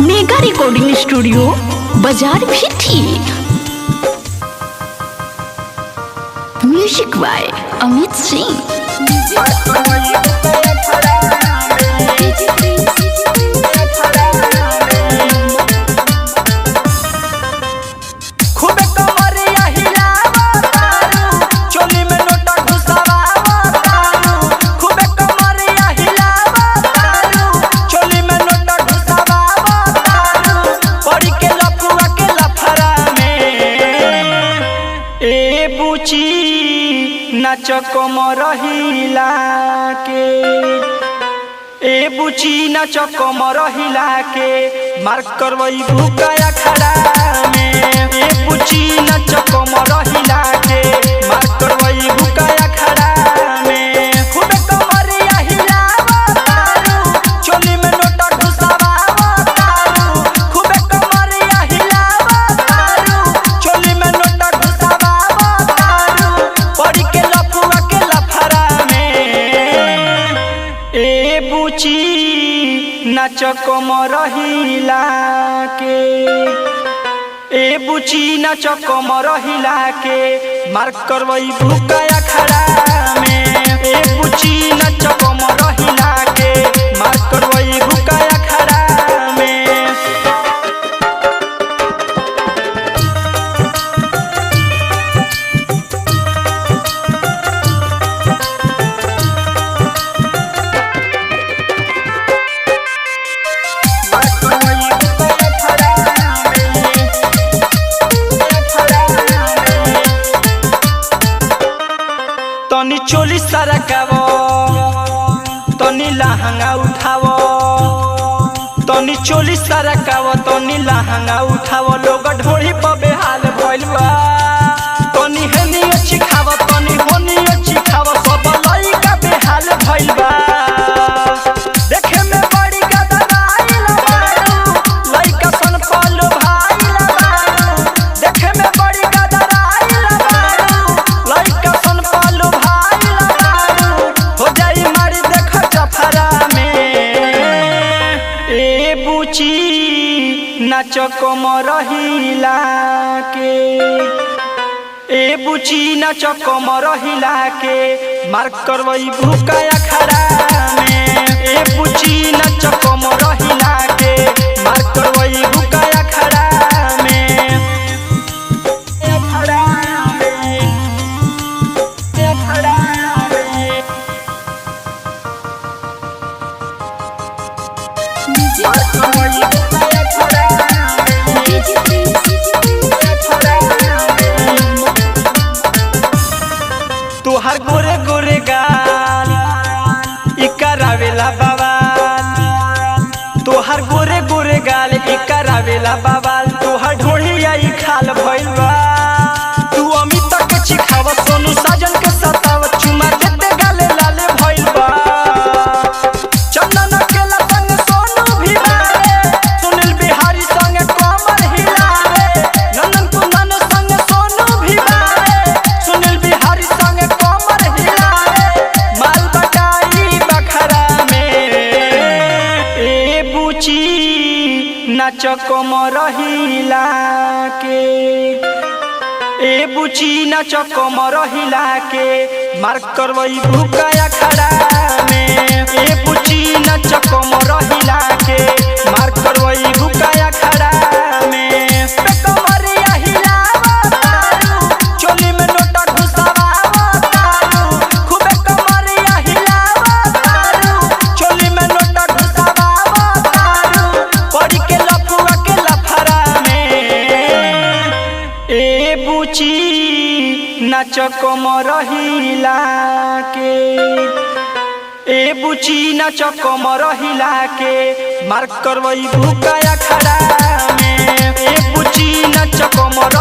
Mega recording studio बाजार भी ठीक। Music by Amit Singh. नाच कमर हिला के ए बुची नाच कमर हिला के मार्क करवई भूकाया खड़ा में। ए बुची नाच कमर हिला के मार्क करवई भूकाया खड़ा में। खूबे कमरिया हिलावा तारू चोली में नोटा घुसावा तारू। खूबे कमरिया हिलावा तारू चोली में नोटा घुसावा तारू। पड़ी के लफुआ के लफरा में ए बुची नाच कमर हिला के ए बुची नाच कमर हिला के मार्क करवई भूकाया खड़ा में। ए बुची नाच कमर हिला के मार्क करवई भूकाया खड़ा में। तनी चोली सरकावो तनी लहंगा उठावो। तनी चोली सरकावो तनी लहंगा उठावो। लोग ढोली पर बेहाल भइल बा। तनी हेनी अच्छी खावो तनी होनी अच्छी खावो। सब लइका बेहाल भइल बा। देखे में बड़ी गदराइल बारू लइका सन पलो भाइल बारू। देखे में बड़ी गदराइल बारू लइका सन पलो नाच कमर हिला के ए बुची नाच कमर हिला के मार्क करवई भूकाया खड़ा में। ए बुची नाच कमर हिला के मार्क करवई भूकाया खड़ा में। तुहार गोरे गोरे गाल इकरावेला बवाल। तुहार गोरे गोरे गाल इकरावेला बवाल। तुहार ढोढ़िया ई खाल भइल बा। तू अमित के चिखाव सोनू साजन के सताव चुमा देते गाले लाले भइल बा। चंदन के संग सोनू भी बारे सुनील बिहारी संग कमर हिलावे। नंदन कुंदन संग सोनू भी बारे सुनील बिहारी संग कमर हिलावे। माल बटाई बखरा में ए बुची नाच कमर हिला के ए बुची नाच कमर हिला के मार्क करवई भूकाया खड़ा में। ए बुची नाच कमर हिला के मार्क करवई भूकाया खड़ा में। कमरिया हिलावा तारू चोली में नोटा घुसावा तारू। खूबे कमरिया हिलावा तारू चोली में नोटा घुसावा तारू। पड़ी के लफुआ के लफरा में ए बुची नाच कमर हिला के ए बुची नाच कमर हिला के मार्क करवई भूकाया खड़ा में। ए बुची नाच कमर